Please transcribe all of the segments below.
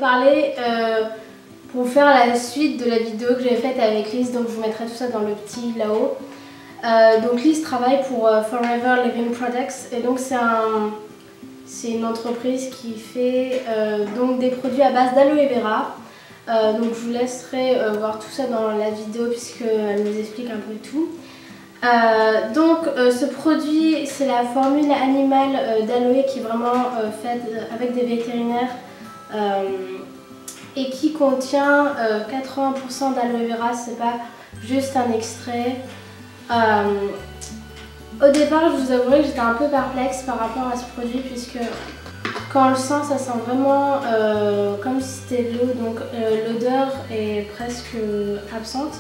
parler pour faire la suite de la vidéo que j'ai faite avec Liz, donc je vous mettrai tout ça dans le petit là-haut. Donc Liz travaille pour Forever Living Products et donc c'est une entreprise qui fait donc des produits à base d'aloe vera. Donc je vous laisserai voir tout ça dans la vidéo puisqu'elle nous explique un peu tout. Ce produit, c'est la formule animale d'aloe qui est vraiment faite avec des vétérinaires et qui contient 80% d'aloe vera, c'est pas juste un extrait. Au départ, je vous avouerai que j'étais un peu perplexe par rapport à ce produit puisque quand on le sent, ça sent vraiment comme si c'était de l'eau, donc l'odeur est presque absente.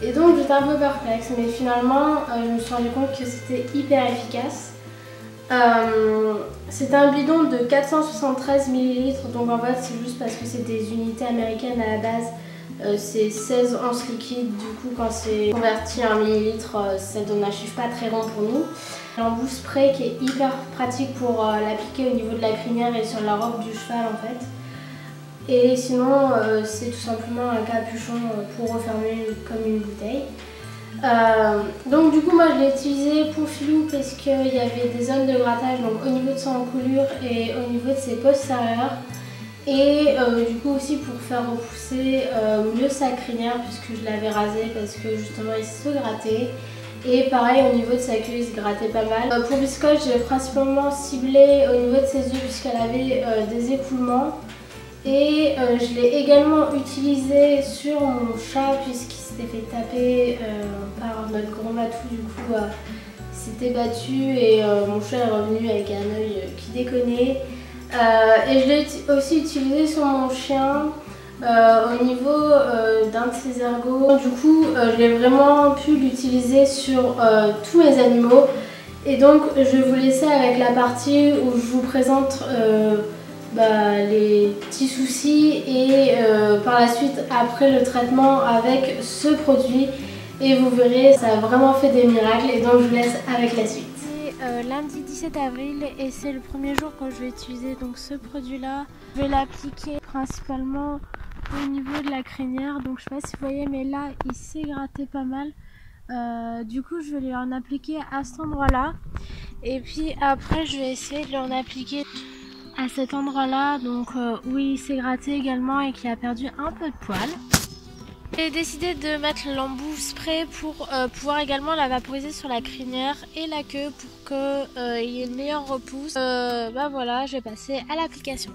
Et donc j'étais un peu perplexe, mais finalement je me suis rendu compte que c'était hyper efficace. C'est un bidon de 473 ml, donc en fait c'est juste parce que c'est des unités américaines à la base. C'est 16 onces liquides, du coup quand c'est converti en millilitres, ça donne un chiffre pas très rond pour nous. L'embout spray qui est hyper pratique pour l'appliquer au niveau de la crinière et sur la robe du cheval en fait. Et sinon c'est tout simplement un capuchon pour refermer comme une bouteille. Donc du coup moi je l'ai utilisé pour Filou parce qu'il y avait des zones de grattage donc au niveau de son encolure et au niveau de ses postérieurs. Et du coup aussi pour faire repousser mieux sa crinière puisque je l'avais rasé parce que justement il se grattait. Et pareil au niveau de sa queue il se grattait pas mal. Pour Biscotte j'ai principalement ciblé au niveau de ses yeux puisqu'elle avait des écoulements. Et je l'ai également utilisé sur mon chat puisqu'il s'était fait taper par notre grand Matou, du coup il s'était battu et mon chat est revenu avec un œil qui déconnait. Et je l'ai aussi utilisé sur mon chien au niveau d'un de ses ergots. Du coup je l'ai vraiment pu l'utiliser sur tous mes animaux. Et donc je vais vous laisser avec la partie où je vous présente les petits soucis et par la suite après le traitement avec ce produit et vous verrez ça a vraiment fait des miracles et donc je vous laisse avec la suite. C'est lundi 17 avril et c'est le premier jour quand je vais utiliser donc ce produit là. Je vais l'appliquer principalement au niveau de la crinière, donc je sais pas si vous voyez mais là il s'est gratté pas mal. Du coup je vais lui en appliquer à cet endroit là et puis après je vais essayer de lui en appliquer à cet endroit là donc où il s'est gratté également et qui a perdu un peu de poil. J'ai décidé de mettre l'embout spray pour pouvoir également la vaporiser sur la crinière et la queue pour qu'il y ait une meilleure repousse. Voilà, je vais passer à l'application.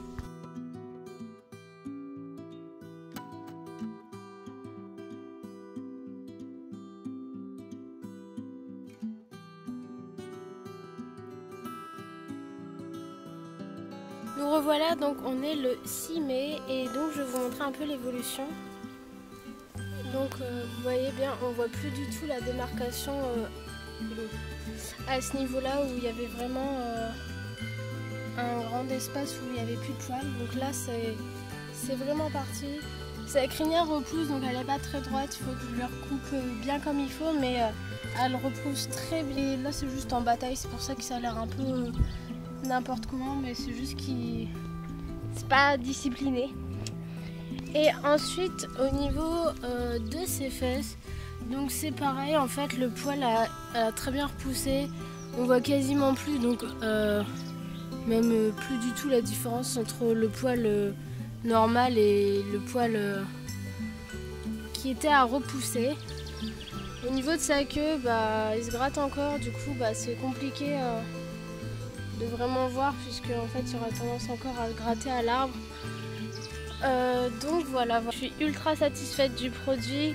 Nous revoilà, donc on est le 6 mai et donc je vais vous montrer un peu l'évolution. Donc vous voyez bien, on voit plus du tout la démarcation à ce niveau-là où il y avait vraiment un grand espace où il n'y avait plus de poils. Donc là c'est vraiment parti. Sa crinière repousse donc elle n'est pas très droite, il faut que je lui recoupe bien comme il faut mais elle repousse très bien. Là c'est juste en bataille, c'est pour ça que ça a l'air un peu n'importe comment mais c'est juste qu'il c'est pas discipliné. Et ensuite au niveau de ses fesses, donc c'est pareil en fait, le poil a très bien repoussé, on voit quasiment plus donc même plus du tout la différence entre le poil normal et le poil qui était à repousser. Au niveau de sa queue il se gratte encore, du coup c'est compliqué de vraiment voir puisque en fait il y aura tendance encore à se gratter à l'arbre. Donc voilà, je suis ultra satisfaite du produit.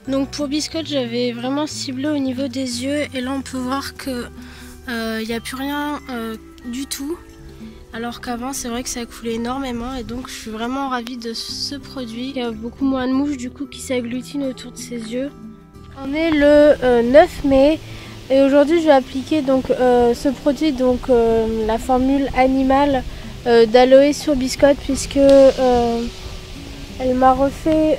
Donc pour Biscotte j'avais vraiment ciblé au niveau des yeux et là on peut voir que il n'y a plus rien du tout. Alors qu'avant c'est vrai que ça coulait énormément et donc je suis vraiment ravie de ce produit. Il y a beaucoup moins de mouches du coup qui s'agglutinent autour de ses yeux. On est le 9 mai et aujourd'hui je vais appliquer donc ce produit, donc la formule animale d'aloe sur biscotte puisque elle m'a refait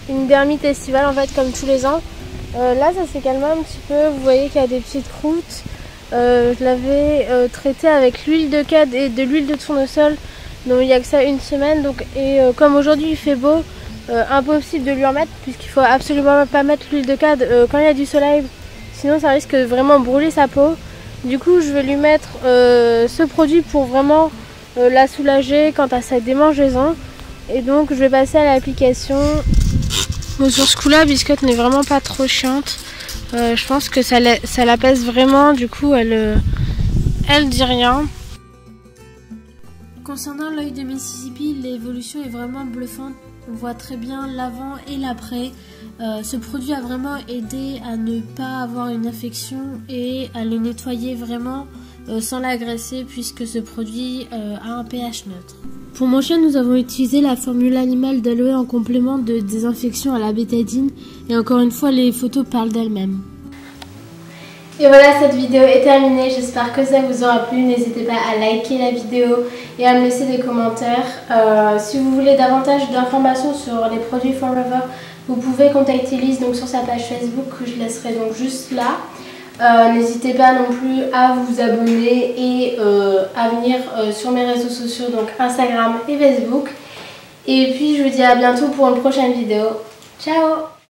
une dermite estivale en fait comme tous les ans. Là ça s'est calmé un petit peu, vous voyez qu'il y a des petites croûtes. Je l'avais traité avec l'huile de cad et de l'huile de tournesol, donc il n'y a que ça une semaine. Donc, comme aujourd'hui il fait beau, impossible de lui en mettre puisqu'il faut absolument pas mettre l'huile de cad quand il y a du soleil, sinon ça risque de vraiment brûler sa peau. Du coup je vais lui mettre ce produit pour vraiment la soulager quant à sa démangeaison. Et donc je vais passer à l'application. Bon, sur ce coup là Biscotte n'est vraiment pas trop chiante. Je pense que ça l'apaise vraiment, du coup elle dit rien. Concernant l'œil de Mississippi, l'évolution est vraiment bluffante. On voit très bien l'avant et l'après. Ce produit a vraiment aidé à ne pas avoir une infection et à le nettoyer vraiment sans l'agresser puisque ce produit a un pH neutre. Pour mon chien, nous avons utilisé la formule animale d'aloe en complément de désinfection à la bétadine. Et encore une fois, les photos parlent d'elles-mêmes. Et voilà, cette vidéo est terminée. J'espère que ça vous aura plu. N'hésitez pas à liker la vidéo et à me laisser des commentaires. Si vous voulez davantage d'informations sur les produits Forever, vous pouvez contacter Lise donc sur sa page Facebook que je laisserai donc juste là. N'hésitez pas non plus à vous abonner et à venir sur mes réseaux sociaux, donc Instagram et Facebook. Et puis je vous dis à bientôt pour une prochaine vidéo. Ciao!